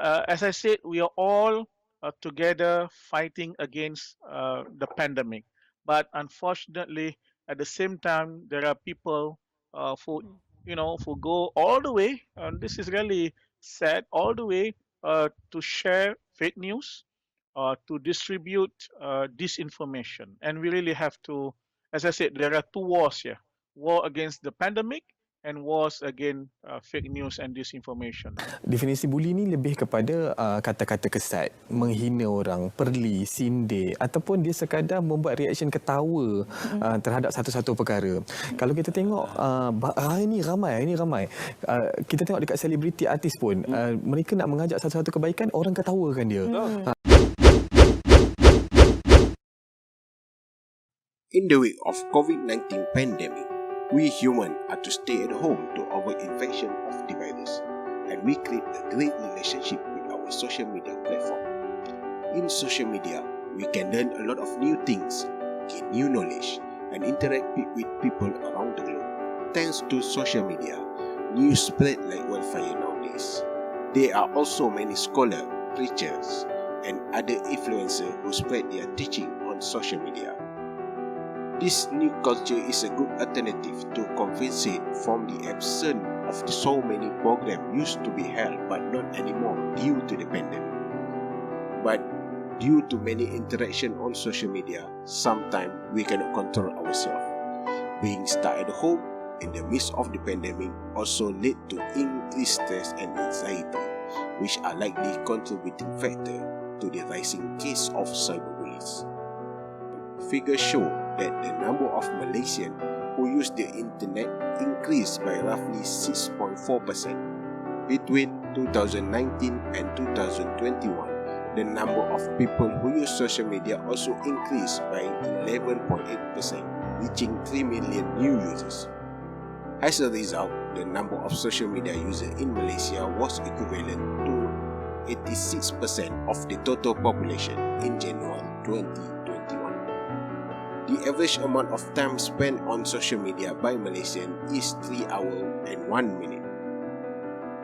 as I said, we are all together fighting against the pandemic. But unfortunately, at the same time, there are people who, who go all the way, and this is really sad, all the way to share fake news, to distribute disinformation. And we really have to, as I said, there are two wars here: war against the pandemic and wars against fake news and disinformation. Definisi buli ni lebih kepada kata-kata kesat, menghina orang, perli, sindir ataupun dia sekadar membuat reaction ketawa terhadap satu-satu perkara. Kalau kita tengok hari ni ramai, kita tengok dekat selebriti artis pun, mereka nak mengajak satu-satu kebaikan, orang ketawakan dia. In the wake of COVID-19 pandemic, we humans are to stay at home to avoid infection of the virus, and we create a great relationship with our social media platform. In social media, we can learn a lot of new things, gain new knowledge, and interact with people around the globe. Thanks to social media, news spread like wildfire nowadays. There are also many scholars, preachers, and other influencers who spread their teaching on social media. This new culture is a good alternative to compensate from the absence of so many programs used to be held but not anymore due to the pandemic. But due to many interactions on social media, sometimes we cannot control ourselves. Being stuck at home in the midst of the pandemic also led to increased stress and anxiety, which are likely contributing factors to the rising case of cyberbullies. Figures show that the number of Malaysians who use the internet increased by roughly 6.4%. Between 2019 and 2021, the number of people who use social media also increased by 11.8%, reaching 3 million new users. As a result, the number of social media users in Malaysia was equivalent to 86% of the total population in January 2021. The average amount of time spent on social media by Malaysians is 3 hours and 1 minute.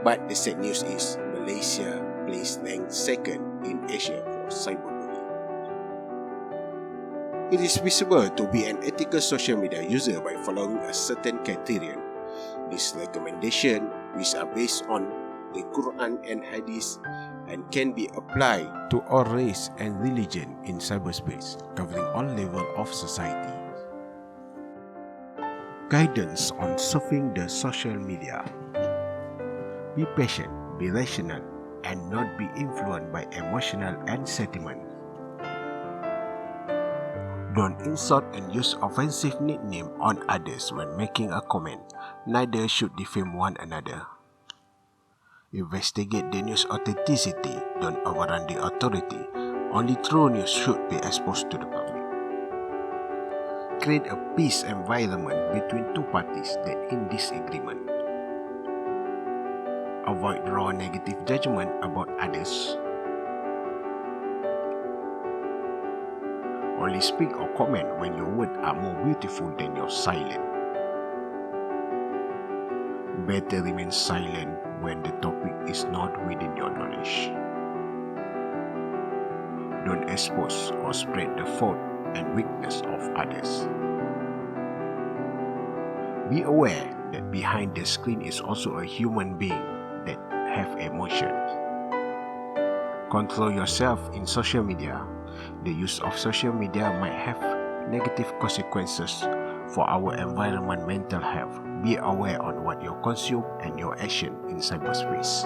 But the sad news is Malaysia placed ranked second in Asia for cyberbullying. It is visible to be an ethical social media user by following a certain criterion. These recommendations, which are based on the Quran and Hadith, and can be applied to all race and religion in cyberspace, covering all levels of society. Guidance on surfing the social media. Be patient, be rational, and not be influenced by emotional and sentiment. Don't insult and use offensive nickname on others when making a comment. Neither should defame one another. Investigate the news authenticity, don't overrun the authority. Only true news should be exposed to the public. Create a peace environment between two parties that in disagreement. Avoid raw negative judgment about others. Only speak or comment when your words are more beautiful than your silence. Better remain silent when the topic is not within your knowledge. Don't expose or spread the fault and weakness of others. Be aware that behind the screen is also a human being that have emotions. Control yourself in social media. The use of social media might have negative consequences for our environment, mental health. Be aware on what you consume and your action in cyberspace.